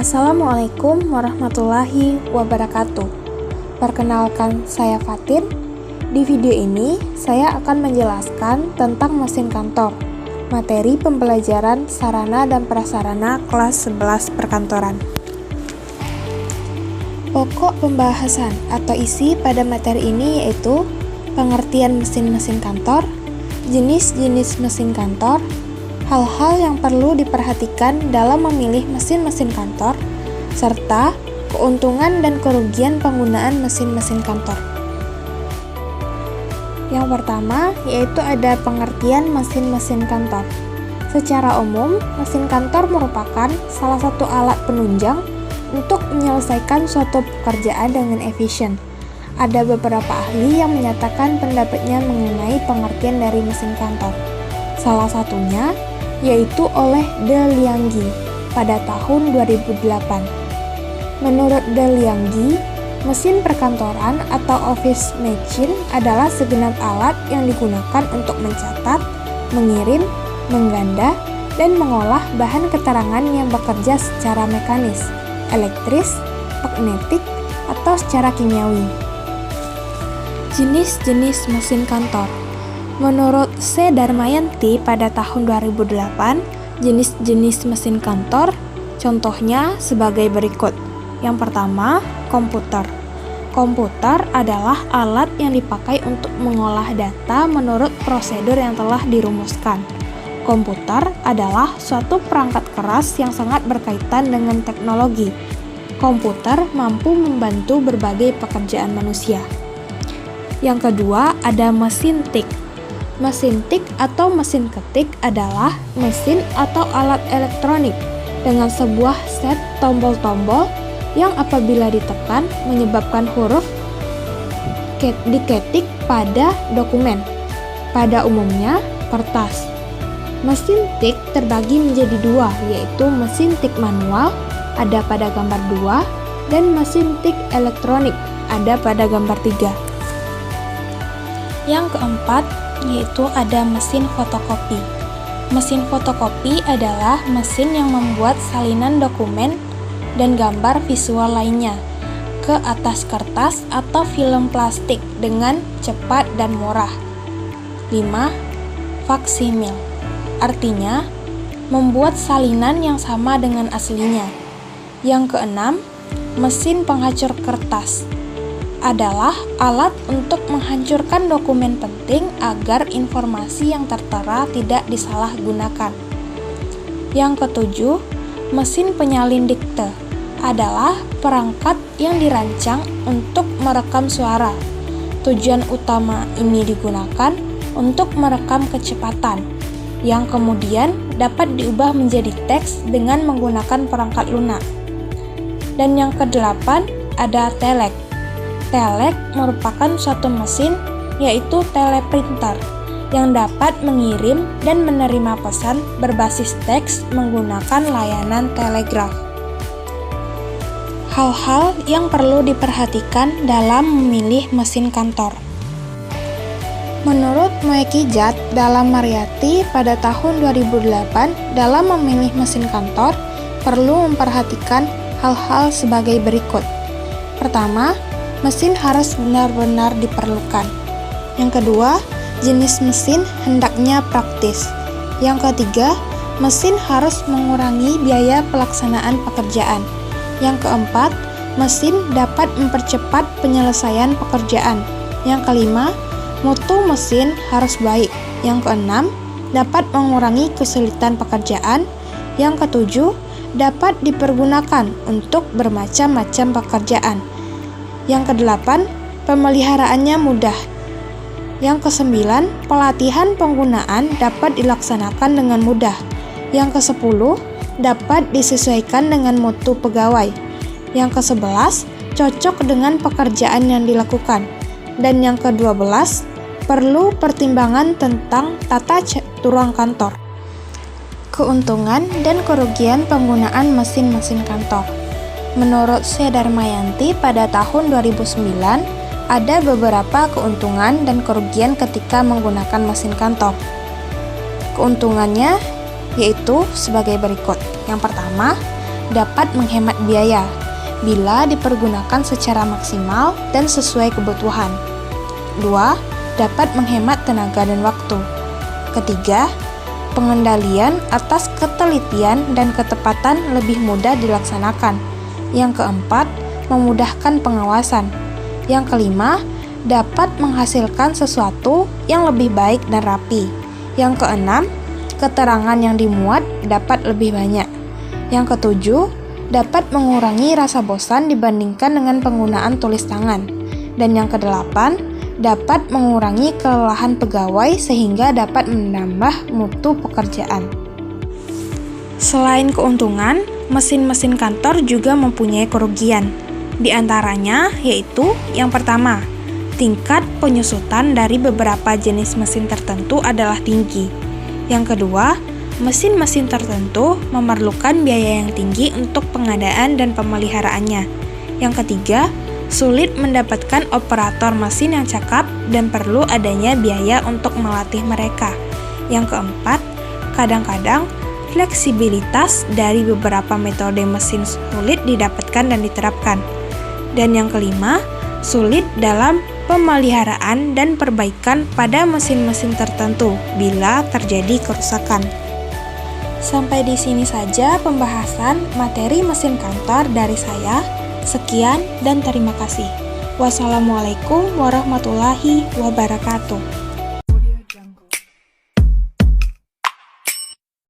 Assalamualaikum warahmatullahi wabarakatuh. Perkenalkan, saya Fatin. Di video ini, saya akan menjelaskan tentang mesin kantor, materi pembelajaran sarana dan prasarana kelas 11 perkantoran. Pokok pembahasan atau isi pada materi ini yaitu pengertian mesin-mesin kantor, jenis-jenis mesin kantor, hal-hal yang perlu diperhatikan dalam memilih mesin-mesin kantor, serta keuntungan dan kerugian penggunaan mesin-mesin kantor. Yang pertama, yaitu ada pengertian mesin-mesin kantor. Secara umum, mesin kantor merupakan salah satu alat penunjang untuk menyelesaikan suatu pekerjaan dengan efisien. Ada beberapa ahli yang menyatakan pendapatnya mengenai pengertian dari mesin kantor. Salah satunya yaitu oleh De Liangji pada tahun 2008. Menurut De Liangji, mesin perkantoran atau office machine adalah segenap alat yang digunakan untuk mencatat, mengirim, mengganda, dan mengolah bahan keterangan yang bekerja secara mekanis, elektris, magnetik, atau secara kimiawi. Jenis-jenis mesin kantor. Menurut C. Darmayanti pada tahun 2008, jenis-jenis mesin kantor contohnya sebagai berikut. Yang pertama, komputer. Komputer adalah alat yang dipakai untuk mengolah data menurut prosedur yang telah dirumuskan. Komputer adalah suatu perangkat keras yang sangat berkaitan dengan teknologi. Komputer mampu membantu berbagai pekerjaan manusia. Yang kedua, ada mesin tik. Mesin tik atau mesin ketik adalah mesin atau alat elektronik dengan sebuah set tombol-tombol yang apabila ditekan menyebabkan huruf diketik pada dokumen, pada umumnya kertas. Mesin tik terbagi menjadi dua, yaitu mesin tik manual ada pada gambar 2 dan mesin tik elektronik ada pada gambar 3. Yang keempat, yaitu ada mesin fotokopi. Mesin fotokopi adalah mesin yang membuat salinan dokumen dan gambar visual lainnya ke atas kertas atau film plastik dengan cepat dan murah. 5. Faksimil. Artinya, membuat salinan yang sama dengan aslinya. Yang keenam, mesin penghancur kertas adalah alat untuk menghancurkan dokumen penting agar informasi yang tertera tidak disalahgunakan. Yang ketujuh, mesin penyalin dikte adalah perangkat yang dirancang untuk merekam suara. Tujuan utama ini digunakan untuk merekam kecepatan, yang kemudian dapat diubah menjadi teks dengan menggunakan perangkat lunak. Dan yang kedelapan, ada telek. Telek merupakan suatu mesin, yaitu teleprinter, yang dapat mengirim dan menerima pesan berbasis teks menggunakan layanan telegraf. Hal-hal yang perlu diperhatikan dalam memilih mesin kantor. Menurut Moekijat dalam Mariyati pada tahun 2008, dalam memilih mesin kantor perlu memperhatikan hal-hal sebagai berikut. Pertama, mesin harus benar-benar diperlukan. Yang kedua, jenis mesin hendaknya praktis. Yang ketiga, mesin harus mengurangi biaya pelaksanaan pekerjaan. Yang keempat, mesin dapat mempercepat penyelesaian pekerjaan. Yang kelima, mutu mesin harus baik. Yang keenam, dapat mengurangi kesulitan pekerjaan. Yang ketujuh, dapat dipergunakan untuk bermacam-macam pekerjaan. Yang kedelapan, pemeliharaannya mudah. Yang kesembilan, pelatihan penggunaan dapat dilaksanakan dengan mudah. Yang kesepuluh, dapat disesuaikan dengan mutu pegawai. Yang kesebelas, cocok dengan pekerjaan yang dilakukan. Dan yang kedua belas, perlu pertimbangan tentang tata ruang kantor. Keuntungan dan kerugian penggunaan mesin-mesin kantor. Menurut C. Darmayanti pada tahun 2009, ada beberapa keuntungan dan kerugian ketika menggunakan mesin kantor. Keuntungannya yaitu sebagai berikut. Yang pertama, dapat menghemat biaya bila dipergunakan secara maksimal dan sesuai kebutuhan. 2. Dapat menghemat tenaga dan waktu. Ketiga, pengendalian atas ketelitian dan ketepatan lebih mudah dilaksanakan. Yang keempat, memudahkan pengawasan. Yang kelima, dapat menghasilkan sesuatu yang lebih baik dan rapi. Yang keenam, keterangan yang dimuat dapat lebih banyak. Yang ketujuh, dapat mengurangi rasa bosan dibandingkan dengan penggunaan tulis tangan. Dan yang kedelapan, dapat mengurangi kelelahan pegawai sehingga dapat menambah mutu pekerjaan. Selain keuntungan, mesin-mesin kantor juga mempunyai kerugian. Di antaranya yaitu yang pertama, tingkat penyusutan dari beberapa jenis mesin tertentu adalah tinggi. Yang kedua, mesin-mesin tertentu memerlukan biaya yang tinggi untuk pengadaan dan pemeliharaannya. Yang ketiga, sulit mendapatkan operator mesin yang cakap dan perlu adanya biaya untuk melatih mereka. Yang keempat, kadang-kadang fleksibilitas dari beberapa metode mesin sulit didapatkan dan diterapkan. Dan yang kelima, sulit dalam pemeliharaan dan perbaikan pada mesin-mesin tertentu bila terjadi kerusakan. Sampai di sini saja pembahasan materi mesin kantor dari saya. Sekian dan terima kasih. Wassalamualaikum warahmatullahi wabarakatuh.